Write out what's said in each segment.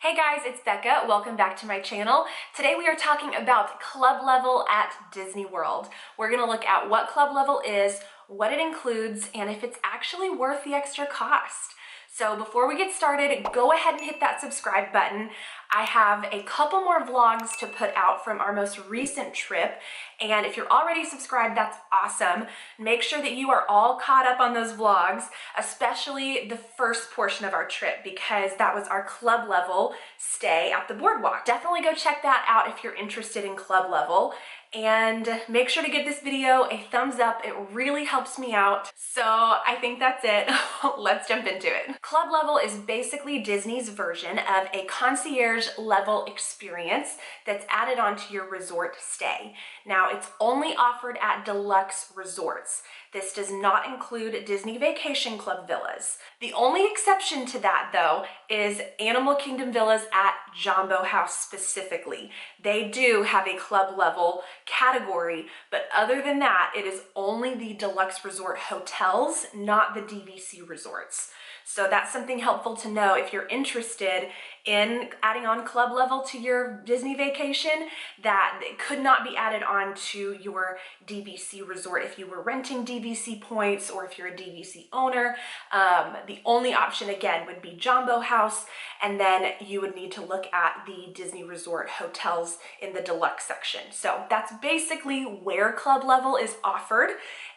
Hey guys, it's Becca. Welcome back to my channel. Today we are talking about club level at Disney World. We're going to look at what club level is, what it includes, and if it's actually worth the extra cost. So before we get started, go ahead and hit that subscribe button. I have a couple more vlogs to put out from our most recent trip, and if you're already subscribed, that's awesome. Make sure that you are all caught up on those vlogs, especially the first portion of our trip, because that was our club level stay at the boardwalk. Definitely go check that out if you're interested in club level. And make sure to give this video a thumbs up. It really helps me out. So I think that's it. Let's jump into it. Club level is basically Disney's version of a concierge level experience that's added onto your resort stay. Now, it's only offered at deluxe resorts. This does not include Disney Vacation Club villas. The only exception to that, though, is Animal Kingdom villas at Jambo House specifically. They do have a club level category, but other than that, it is only the deluxe resort hotels, not the DVC resorts. So that's something helpful to know if you're interested in adding on club level to your Disney vacation, that it could not be added on to your DVC resort if you were renting DVC points or if you're a DVC owner. The only option again would be Jambo House, and then you would need to look at the Disney Resort hotels in the deluxe section. So that's basically where club level is offered.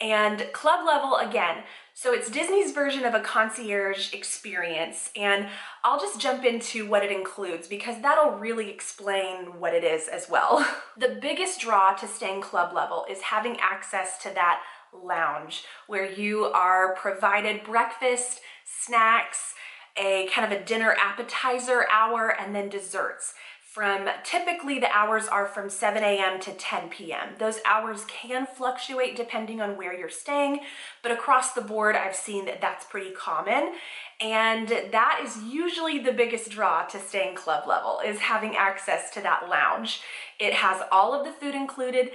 And club level, again, so it's Disney's version of a concierge experience, and I'll just jump into what it includes because that'll really explain what it is as well. The biggest draw to staying club level is having access to that lounge where you are provided breakfast, snacks, a kind of a dinner appetizer hour, and then desserts. Typically the hours are from 7 a.m. to 10 p.m. Those hours can fluctuate depending on where you're staying, but across the board, I've seen that that's pretty common. And that is usually the biggest draw to staying club level, is having access to that lounge. It has all of the food included,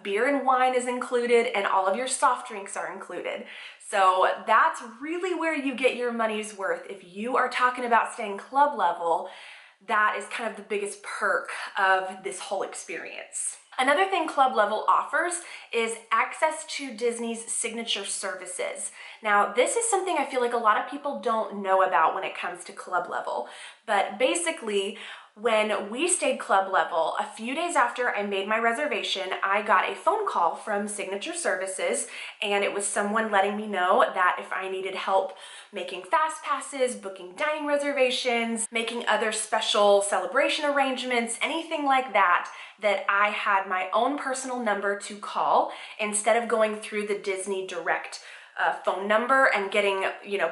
beer and wine is included, and all of your soft drinks are included. So that's really where you get your money's worth. If you are talking about staying club level, that is kind of the biggest perk of this whole experience. Another thing club level offers is access to Disney's signature services. Now, this is something I feel like a lot of people don't know about when it comes to club level, but basically, when we stayed club level, a few days after I made my reservation, I got a phone call from Signature Services, and it was someone letting me know that if I needed help making fast passes, booking dining reservations, making other special celebration arrangements, anything like that, that I had my own personal number to call instead of going through the Disney Direct phone number and getting,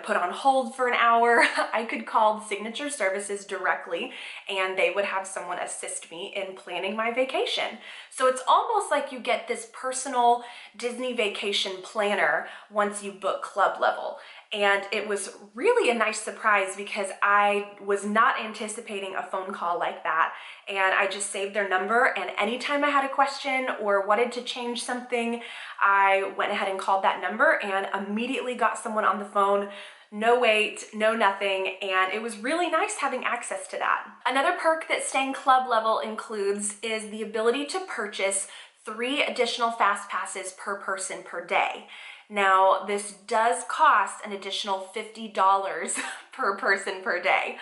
put on hold for an hour. I could call Signature Services directly and they would have someone assist me in planning my vacation. So it's almost like you get this personal Disney vacation planner once you book club level. And it was really a nice surprise because I was not anticipating a phone call like that. And I just saved their number, and anytime I had a question or wanted to change something, I went ahead and called that number and immediately got someone on the phone. No wait, no nothing, and it was really nice having access to that. Another perk that staying club level includes is the ability to purchase 3 additional fast passes per person per day. Now, this does cost an additional $50 per person per day.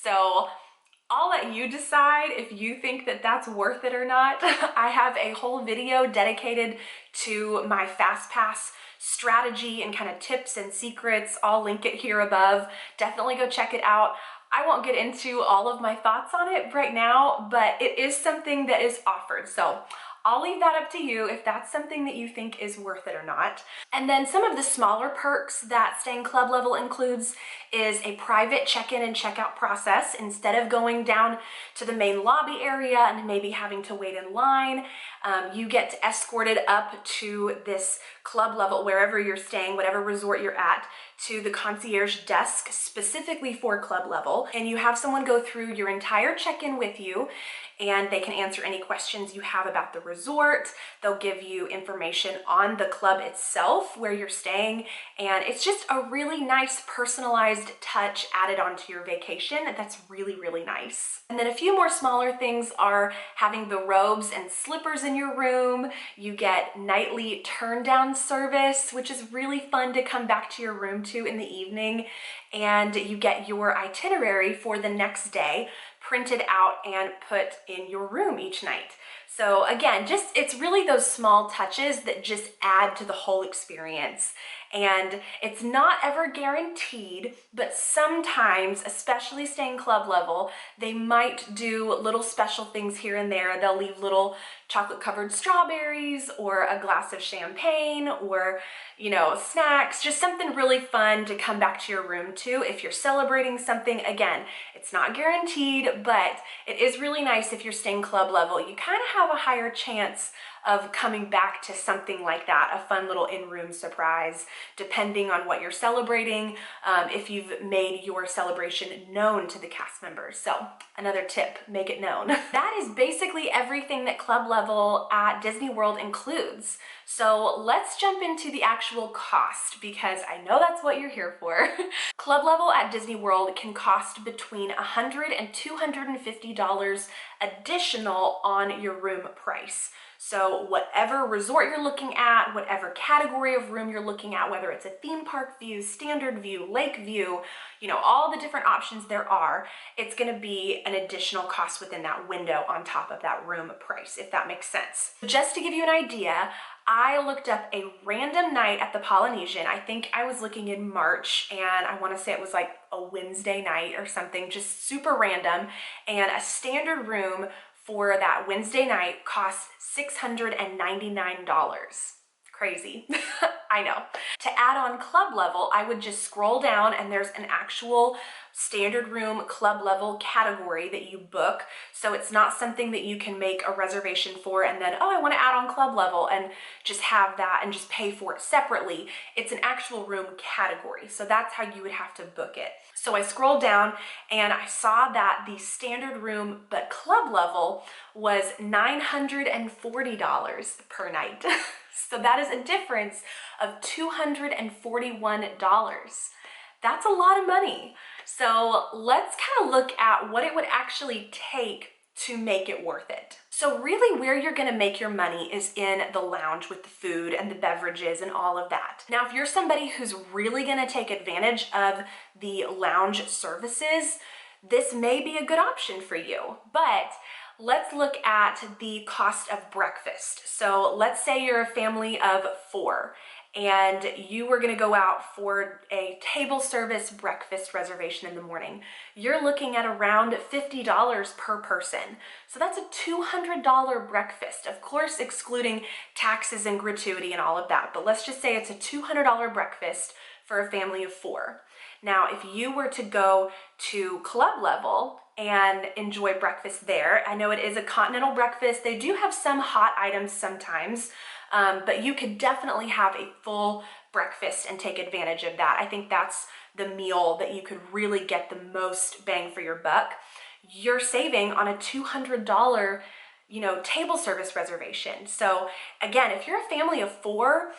So I'll let you decide if you think that that's worth it or not. I have a whole video dedicated to my fast pass strategy and kind of tips and secrets. I'll link it here above. Definitely go check it out. I won't get into all of my thoughts on it right now, but it is something that is offered. So I'll leave that up to you if that's something that you think is worth it or not. And then some of the smaller perks that staying club level includes is a private check-in and check-out process. Instead of going down to the main lobby area and maybe having to wait in line, you get escorted up to this club level, wherever you're staying, whatever resort you're at, to the concierge desk specifically for Club Level, and you have someone go through your entire check-in with you, and they can answer any questions you have about the resort. They'll give you information on the club itself, where you're staying, and it's just a really nice personalized touch added onto your vacation. That's really, really nice. And then a few more smaller things are having the robes and slippers in your room. You get nightly turn down service, which is really fun to come back to your room to in the evening. And you get your itinerary for the next day printed out and put in your room each night. So again, it's really those small touches that just add to the whole experience. And it's not ever guaranteed, but sometimes, especially staying Club Level, they might do little special things here and there. They'll leave little chocolate covered strawberries or a glass of champagne or, you know, snacks, just something really fun to come back to your room to if you're celebrating something. Again, it's not guaranteed, but it is really nice if you're staying Club Level. You kind of have a higher chance of coming back to something like that, a fun little in-room surprise, depending on what you're celebrating, if you've made your celebration known to the cast members. So another tip, make it known. That is basically everything that Club Level at Disney World includes. So let's jump into the actual cost, because I know that's what you're here for. Club Level at Disney World can cost between $100 and $250 additional on your room price. So whatever resort you're looking at, whatever category of room you're looking at, whether it's a theme park view, standard view, lake view, you know, all the different options there are, it's going to be an additional cost within that window on top of that room price, if that makes sense. Just to give you an idea, I looked up a random night at the Polynesian. I think I was looking in March, and I want to say it was like a Wednesday night or something, just super random. And a standard room for that Wednesday night costs $699. Crazy. I know. To add on Club Level, I would just scroll down and there's an actual standard room Club Level category that you book. So it's not something that you can make a reservation for and then, oh, I want to add on Club Level and just have that and just pay for it separately. It's an actual room category. So that's how you would have to book it. So I scrolled down and I saw that the standard room but Club Level was $940 per night. So that is a difference of $241. That's a lot of money. So let's kind of look at what it would actually take to make it worth it. So really where you're gonna make your money is in the lounge with the food and the beverages and all of that. Now, if you're somebody who's really gonna take advantage of the lounge services, this may be a good option for you, but let's look at the cost of breakfast. So let's say you're a family of 4 and you were going to go out for a table service breakfast reservation in the morning. You're looking at around $50 per person. So that's a $200 breakfast, of course, excluding taxes and gratuity and all of that. But let's just say it's a $200 breakfast for a family of 4. Now, if you were to go to Club Level and enjoy breakfast there, I know it is a continental breakfast. They do have some hot items sometimes, but you could definitely have a full breakfast and take advantage of that. I think that's the meal that you could really get the most bang for your buck. You're saving on a $200, you know, table service reservation. So again, if you're a family of 4,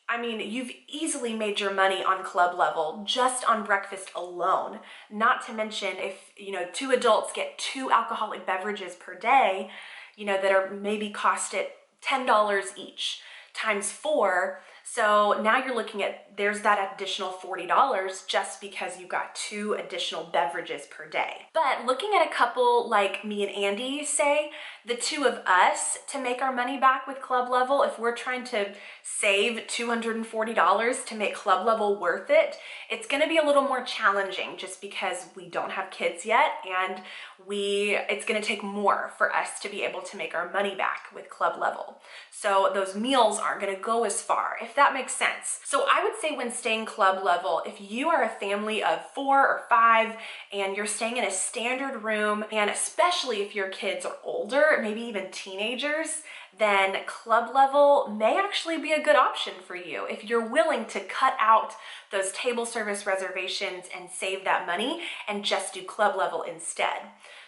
I mean, you've easily made your money on Club Level just on breakfast alone. Not to mention if, you know, 2 adults get 2 alcoholic beverages per day, you know, that are maybe cost it $10 each times 4. So now you're looking at, there's that additional $40 just because you got 2 additional beverages per day. But looking at a couple like me and Andy, say, the 2 of us, to make our money back with Club Level, if we're trying to save $240 to make Club Level worth it, it's gonna be a little more challenging just because we don't have kids yet, and it's gonna take more for us to be able to make our money back with Club Level. So those meals aren't gonna go as far. If if that makes sense. So I would say when staying club level, if you are a family of 4 or 5 and you're staying in a standard room, and especially if your kids are older, maybe even teenagers, then club level may actually be a good option for you if you're willing to cut out those table service reservations and save that money and just do club level instead.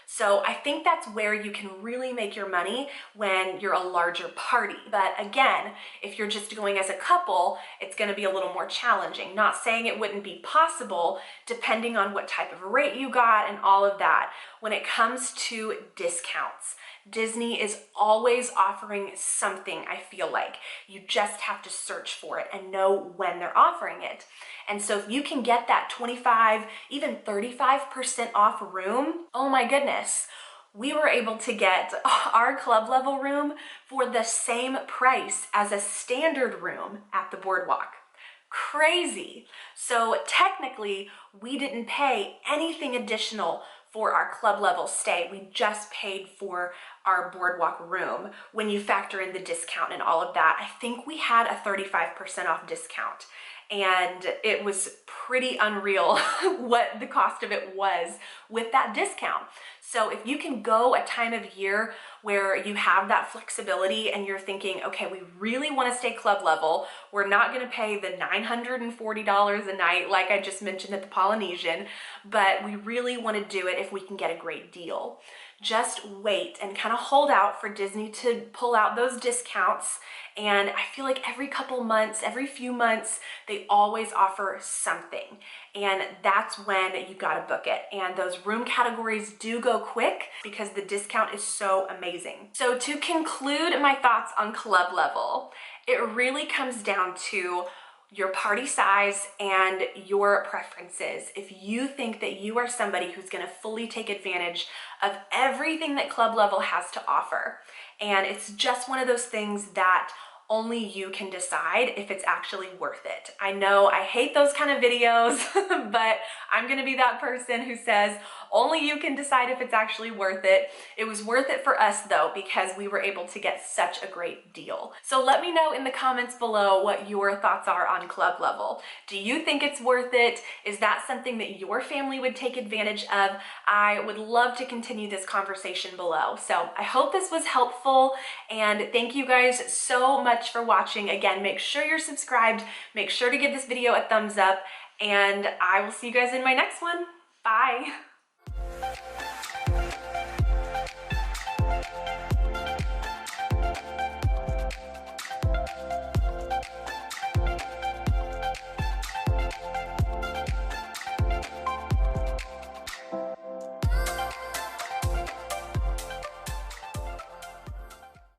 So I think that's where you can really make your money when you're a larger party. But again, if you're just going as a couple, it's going to be a little more challenging. Not saying it wouldn't be possible, depending on what type of rate you got and all of that. When it comes to discounts, Disney is always offering something, I feel like. You just have to search for it and know when they're offering it. And so if you can get that 25, even 35% off room, oh my goodness. We were able to get our club level room for the same price as a standard room at the boardwalk. Crazy. So technically, we didn't pay anything additional for our club level stay. We just paid for our boardwalk room when you factor in the discount and all of that. I think we had a 35% off discount, and it was pretty unreal what the cost of it was with that discount. So if you can go a time of year where you have that flexibility and you're thinking, okay, we really want to stay club level, we're not going to pay the $940 a night like I just mentioned at the Polynesian, but we really want to do it if we can get a great deal. Just wait and kind of hold out for Disney to pull out those discounts. And I feel like every couple months, every few months, they always offer something. And that's when you gotta book it. And those room categories do go quick because the discount is so amazing. So to conclude my thoughts on club level, it really comes down to your party size and your preferences. If you think that you are somebody who's going to fully take advantage of everything that club level has to offer, and it's just one of those things that only you can decide if it's actually worth it. I know I hate those kind of videos, but I'm gonna be that person who says only you can decide if it's actually worth it. It was worth it for us though, because we were able to get such a great deal. So let me know in the comments below what your thoughts are on club level. Do you think it's worth it? Is that something that your family would take advantage of? I would love to continue this conversation below. So I hope this was helpful, and thank you guys so much for watching. Again, make sure you're subscribed, make sure to give this video a thumbs up, and I will see you guys in my next one. Bye.